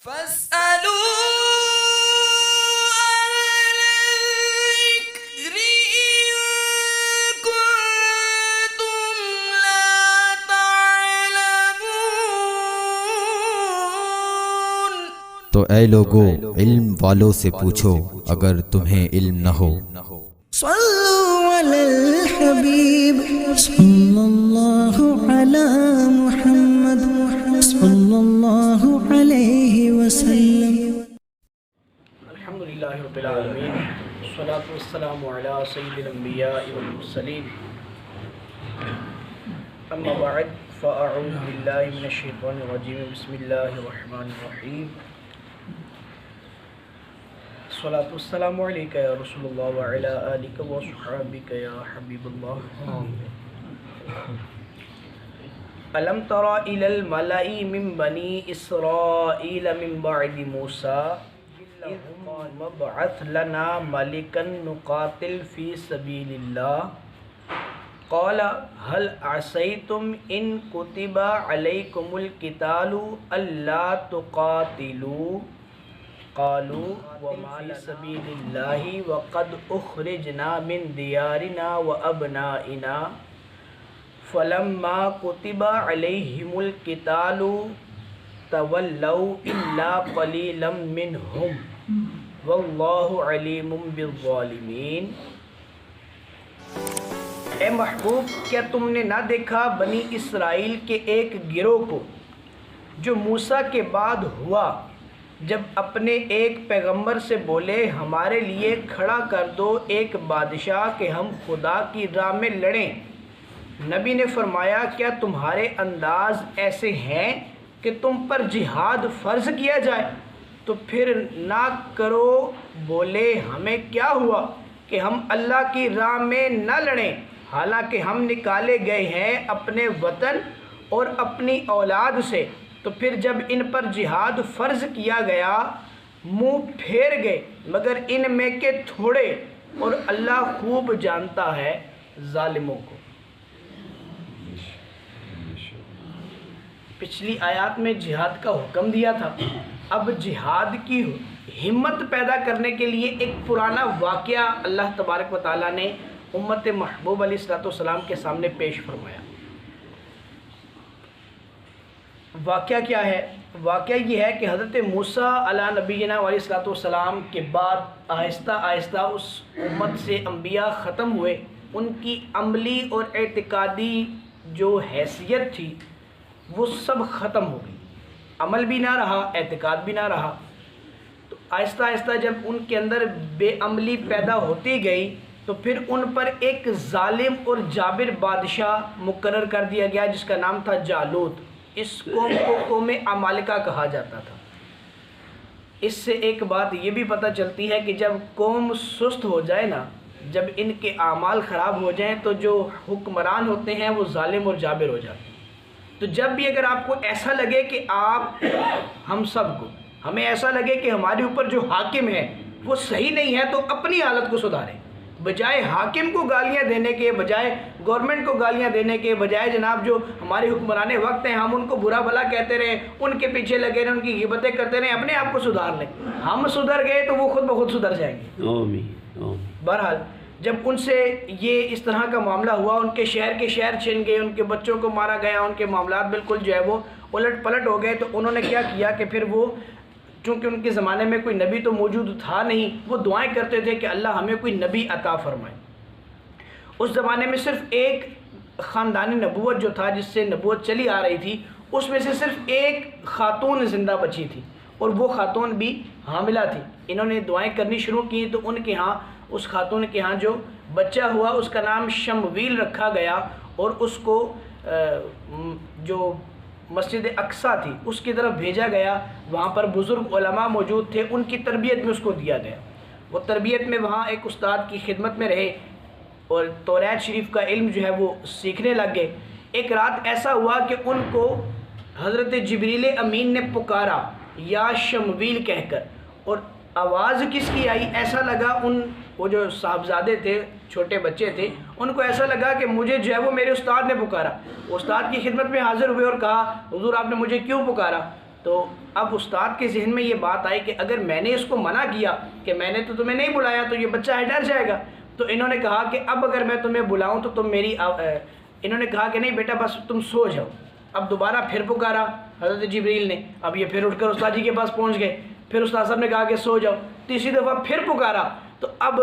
فاسألوا الذكر إن كنتم لا تعلمون۔ تو اے لوگو علم والوں سے پوچھو اگر تمہیں علم نہ ہو۔ صلوا علی الحبیب صلی اللہ علی محمد صلی اللہ علیہ وسلم۔ الحمدللہ رب العالمین والصلاة والسلام علی سید الانبیاء والمرسلین اما بعد فاعوذ باللہ من الشیطان الرجیم بسم اللہ الرحمن الرحیم الصلاة والسلام علیکہ یا رسول اللہ وعلی آلکہ وصحابکہ یا حبیب اللہ۔ ألم تر إلى الملأ من بني إسرائيل من بعد موسى إذ ابعث لنا ملكا نقاتل في سبيل الله قال هل عسيتم إن كتب عليكم القتال ألا تقاتلوا قالوا وما في سبيل الله وقد أخرجنا من ديارنا وأبنائنا فلما كتب عليهم القتال تولوا إلا قليلا منهم والله عليم بالظالمين۔ اے محبوب، کیا تم نے نہ دیکھا بنی اسرائیل کے ایک گروہ کو جو موسیٰ کے بعد ہوا، جب اپنے ایک پیغمبر سے بولے ہمارے لیے کھڑا کر دو ایک بادشاہ کہ ہم خدا کی راہ میں لڑیں۔ نبی نے فرمایا کیا تمہارے انداز ایسے ہیں کہ تم پر جہاد فرض کیا جائے تو پھر نہ کرو؟ بولے ہمیں کیا ہوا کہ ہم اللہ کی راہ میں نہ لڑیں، حالانکہ ہم نکالے گئے ہیں اپنے وطن اور اپنی اولاد سے۔ تو پھر جب ان پر جہاد فرض کیا گیا منہ پھیر گئے مگر ان میں کے تھوڑے، اور اللہ خوب جانتا ہے ظالموں کو۔ پچھلی آیات میں جہاد کا حکم دیا تھا، اب جہاد کی ہمت پیدا کرنے کے لیے ایک پرانا واقعہ اللہ تبارک و تعالیٰ نے امت محبوب علیہ السلام کے سامنے پیش فرمایا۔ واقعہ کیا ہے؟ واقعہ یہ ہے کہ حضرت موسیٰ علیہ نبینا علیہ السلام کے بعد آہستہ آہستہ اس امت سے انبیاء ختم ہوئے، ان کی عملی اور اعتقادی جو حیثیت تھی وہ سب ختم ہو گئی، عمل بھی نہ رہا، اعتقاد بھی نہ رہا۔ تو آہستہ آہستہ جب ان کے اندر بے عملی پیدا ہوتی گئی تو پھر ان پر ایک ظالم اور جابر بادشاہ مقرر کر دیا گیا جس کا نام تھا جالوت۔ اس قوم کو قوم عمالقہ کہا جاتا تھا۔ اس سے ایک بات یہ بھی پتہ چلتی ہے کہ جب قوم سست ہو جائے نا، جب ان کے اعمال خراب ہو جائیں تو جو حکمران ہوتے ہیں وہ ظالم اور جابر ہو جاتے ہیں۔ تو جب بھی اگر آپ کو ایسا لگے کہ ہمیں ایسا لگے کہ ہمارے اوپر جو حاکم ہے وہ صحیح نہیں ہے تو اپنی حالت کو سدھاریں، بجائے حاکم کو گالیاں دینے کے، بجائے گورنمنٹ کو گالیاں دینے کے، بجائے جناب جو ہمارے حکمران وقت ہیں ہم ان کو برا بھلا کہتے رہیں، ان کے پیچھے لگے رہیں، ان کی غیبتیں کرتے رہیں، اپنے آپ کو سدھار لیں۔ ہم سدھر گئے تو وہ خود بخود سدھر جائیں گے۔ بہرحال جب ان سے یہ اس طرح کا معاملہ ہوا، ان کے شہر چھن گئے، ان کے بچوں کو مارا گیا، ان کے معاملات بالکل جو ہے وہ الٹ پلٹ ہو گئے، تو انہوں نے کیا کیا کہ پھر وہ، چونکہ ان کے زمانے میں کوئی نبی تو موجود تھا نہیں، وہ دعائیں کرتے تھے کہ اللہ ہمیں کوئی نبی عطا فرمائے۔ اس زمانے میں صرف ایک خاندانی نبوت جو تھا جس سے نبوت چلی آ رہی تھی، اس میں سے صرف ایک خاتون زندہ بچی تھی، اور وہ خاتون بھی حاملہ تھی۔ انہوں نے دعائیں کرنی شروع کی تو ان کے ہاں، اس خاتون کے ہاں جو بچہ ہوا اس کا نام شمویل رکھا گیا، اور اس کو جو مسجد اقصیٰ تھی اس کی طرف بھیجا گیا۔ وہاں پر بزرگ علماء موجود تھے، ان کی تربیت میں اس کو دیا گیا۔ وہ تربیت میں وہاں ایک استاد کی خدمت میں رہے اور توریت شریف کا علم جو ہے وہ سیکھنے لگ گئے۔ ایک رات ایسا ہوا کہ ان کو حضرت جبریل امین نے پکارا یا شمویل کہہ کر، اور آواز کس کی آئی؟ ایسا لگا وہ جو صاحبزادے تھے، چھوٹے بچے تھے، ان کو ایسا لگا کہ مجھے جو ہے وہ میرے استاد نے پکارا۔ استاد کی خدمت میں حاضر ہوئے اور کہا حضور آپ نے مجھے کیوں پکارا؟ تو اب استاد کے ذہن میں یہ بات آئی کہ اگر میں نے اس کو منع کیا کہ میں نے تو تمہیں نہیں بلایا تو یہ بچہ ہے ڈر جائے گا. تو انہوں نے کہا کہ اب اگر میں تمہیں بلاؤں تو تم میری انہوں نے کہا کہ نہیں بیٹا بس تم سو جاؤ. اب دوبارہ پھر پکارا حضرت جبریل نے. اب یہ پھر اٹھ کر استاد جی کے پاس پہنچ گئے. پھر استاد صاحب نے کہا کہ سو جاؤ. تیسری دفعہ پھر پکارا. تو اب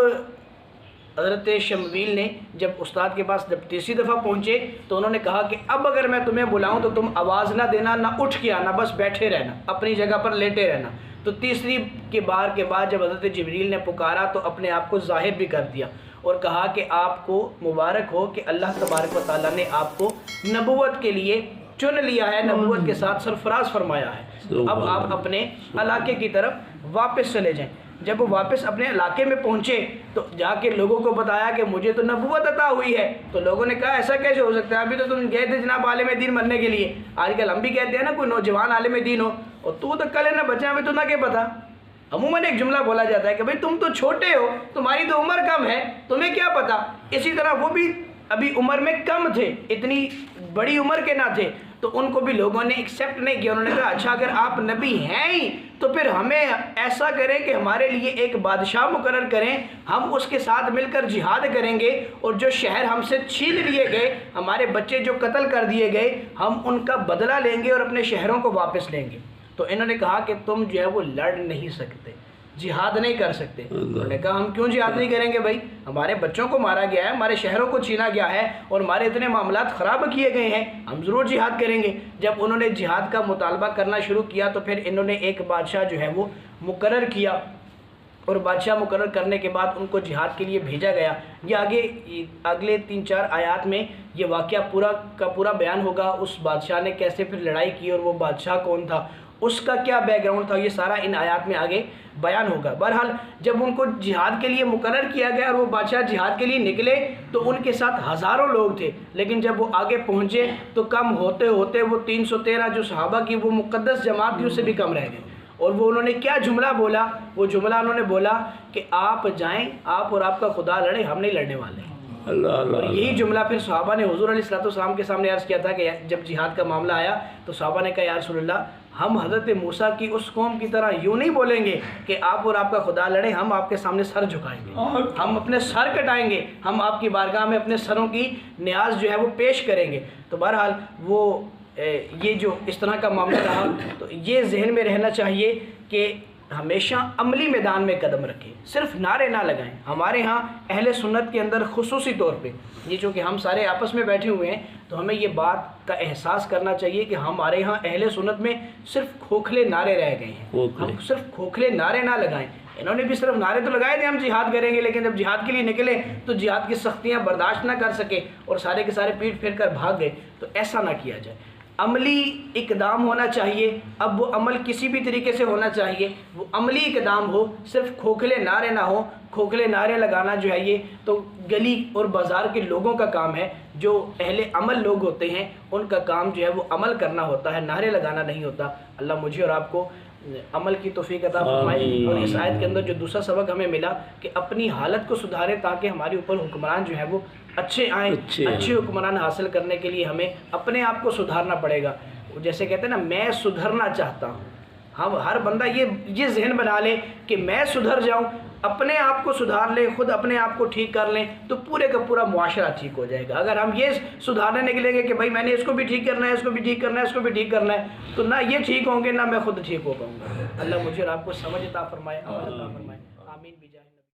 حضرت شمویل نے جب استاد کے پاس جب تیسری دفعہ پہنچے تو انہوں نے کہا کہ اب اگر میں تمہیں بلاؤں تو تم آواز نہ دینا, نہ اٹھ کے آنا, بس بیٹھے رہنا, اپنی جگہ پر لیٹے رہنا. تو تیسری بار کے بعد جب حضرت جبریل نے پکارا تو اپنے آپ کو ظاہر بھی کر دیا اور کہا کہ آپ کو مبارک ہو کہ اللہ تبارک و تعالیٰ نے آپ کو نبوت کے لیے چن لیا ہے, نبوت کے ساتھ سرفراز فرمایا ہے. اب آپ اپنے علاقے کی طرف واپس چلے جائیں. جب وہ واپس اپنے علاقے میں پہنچے تو جا کے لوگوں کو بتایا کہ مجھے تو نبوت عطا ہوئی ہے. تو لوگوں نے کہا ایسا کیسے ہو سکتا ہے, ابھی تو تم گئے تھے جناب عالم دین بننے کے لیے. آج کل ہم بھی کہتے ہیں نا کوئی نوجوان عالم دین ہو اور تو کل ہے نا بچہ ابھی تو نہ کہ پتا. عموماً ایک جملہ بولا جاتا ہے کہ بھئی تم تو چھوٹے ہو, تمہاری تو عمر کم ہے, تمہیں کیا پتا. اسی طرح وہ بھی ابھی عمر میں کم تھے, اتنی بڑی عمر کے نہ تھے. تو ان کو بھی لوگوں نے ایکسیپٹ نہیں کیا. انہوں نے کہا اچھا اگر آپ نبی ہیں ہی تو پھر ہمیں ایسا کریں کہ ہمارے لیے ایک بادشاہ مقرر کریں, ہم اس کے ساتھ مل کر جہاد کریں گے اور جو شہر ہم سے چھین لیے گئے, ہمارے بچے جو قتل کر دیے گئے, ہم ان کا بدلہ لیں گے اور اپنے شہروں کو واپس لیں گے. تو انہوں نے کہا کہ تم جو ہے وہ لڑ نہیں سکتے, جہاد نہیں کر سکتے. انہوں نے کہا ہم کیوں جہاد نہیں کریں گے بھائی, ہمارے بچوں کو مارا گیا ہے, ہمارے شہروں کو چھینا گیا ہے اور ہمارے اتنے معاملات خراب کیے گئے ہیں, ہم ضرور جہاد کریں گے. جب انہوں نے جہاد کا مطالبہ کرنا شروع کیا تو پھر انہوں نے ایک بادشاہ جو ہے وہ مقرر کیا اور بادشاہ مقرر کرنے کے بعد ان کو جہاد کے لیے بھیجا گیا. یہ اگلے 3-4 آیات میں یہ واقعہ پورا کا پورا بیان ہوگا. اس بادشاہ نے کیسے پھر لڑائی کی اور وہ بادشاہ کون تھا, اس کا کیا بیک گراؤنڈ تھا, یہ سارا ان آیات میں آگے بیان ہوگا. بہرحال جب ان کو جہاد کے لیے مقرر کیا گیا اور وہ بادشاہ جہاد کے لیے نکلے تو ان کے ساتھ ہزاروں لوگ تھے, لیکن جب وہ آگے پہنچے تو کم ہوتے ہوتے وہ 313 جو صحابہ کی وہ مقدس جماعت تھی اس سے بھی کم رہ گئے. اور وہ انہوں نے کیا جملہ بولا, وہ جملہ انہوں نے بولا کہ آپ جائیں, آپ اور آپ کا خدا لڑے, ہم نہیں لڑنے والے. اور یہی جملہ پھر صحابہ نے حضور علیہ السلام کے سامنے عرض کیا تھا کہ جب جہاد کا معاملہ آیا تو صحابہ نے کہا یا رسول اللہ, ہم حضرت موسیٰ کی اس قوم کی طرح یوں نہیں بولیں گے کہ آپ اور آپ کا خدا لڑے, ہم آپ کے سامنے سر جھکائیں گے, ہم اپنے سر کٹائیں گے, ہم آپ کی بارگاہ میں اپنے سروں کی نیاز جو ہے وہ پیش کریں گے. تو بہرحال وہ یہ جو اس طرح کا معاملہ رہا, تو یہ ذہن میں رہنا چاہیے کہ ہمیشہ عملی میدان میں قدم رکھیں, صرف نعرے نہ لگائیں. ہمارے ہاں اہل سنت کے اندر خصوصی طور پہ یہ چونکہ ہم سارے آپس میں بیٹھے ہوئے ہیں تو ہمیں یہ بات کا احساس کرنا چاہیے کہ ہمارے ہاں اہل سنت میں صرف کھوکھلے نعرے رہ گئے ہیں. ہم صرف کھوکھلے نعرے نہ لگائیں. انہوں نے بھی صرف نعرے تو لگائے تھے ہم جہاد کریں گے, لیکن جب جہاد کے لیے نکلے تو جہاد کی سختیاں برداشت نہ کر سکے اور سارے کے سارے پیٹ پھیر کر بھاگ گئے. تو ایسا نہ کیا جائے, عملی اقدام ہونا چاہیے. اب وہ عمل کسی بھی طریقے سے ہونا چاہیے, وہ عملی اقدام ہو, صرف کھوکھلے نعرے نہ ہو. کھوکھلے نعرے لگانا جو ہے یہ تو گلی اور بازار کے لوگوں کا کام ہے, جو اہل عمل لوگ ہوتے ہیں ان کا کام جو ہے وہ عمل کرنا ہوتا ہے, نعرے لگانا نہیں ہوتا. اللہ مجھے اور آپ کو عمل کی توفیق عطا فرمائے. اور اس آیت کے اندر جو دوسرا سبق ہمیں ملا کہ اپنی حالت کو سدھارے تاکہ ہمارے اوپر حکمران جو ہے وہ اچھے آئیں. اچھے حکمران حاصل کرنے کے لیے ہمیں اپنے آپ کو سدھارنا پڑے گا. جیسے کہتے ہیں نا, میں سدھرنا چاہتا ہوں. ہم ہر بندہ یہ ذہن بنا لے کہ میں سدھر جاؤں, اپنے آپ کو سدھار لیں, خود اپنے آپ کو ٹھیک کر لیں تو پورے کا پورا معاشرہ ٹھیک ہو جائے گا. اگر ہم یہ سدھارنے نکلیں گے کہ بھائی میں نے اس کو بھی ٹھیک کرنا ہے, اس کو بھی ٹھیک کرنا ہے, اس کو بھی ٹھیک کرنا ہے, تو نہ یہ ٹھیک ہوں گے نہ میں خود ٹھیک ہو پاؤں گا. اللہ مجھے اور آپ کو سمجھ عطا فرمائے, عمل عطا فرمائے. آمین.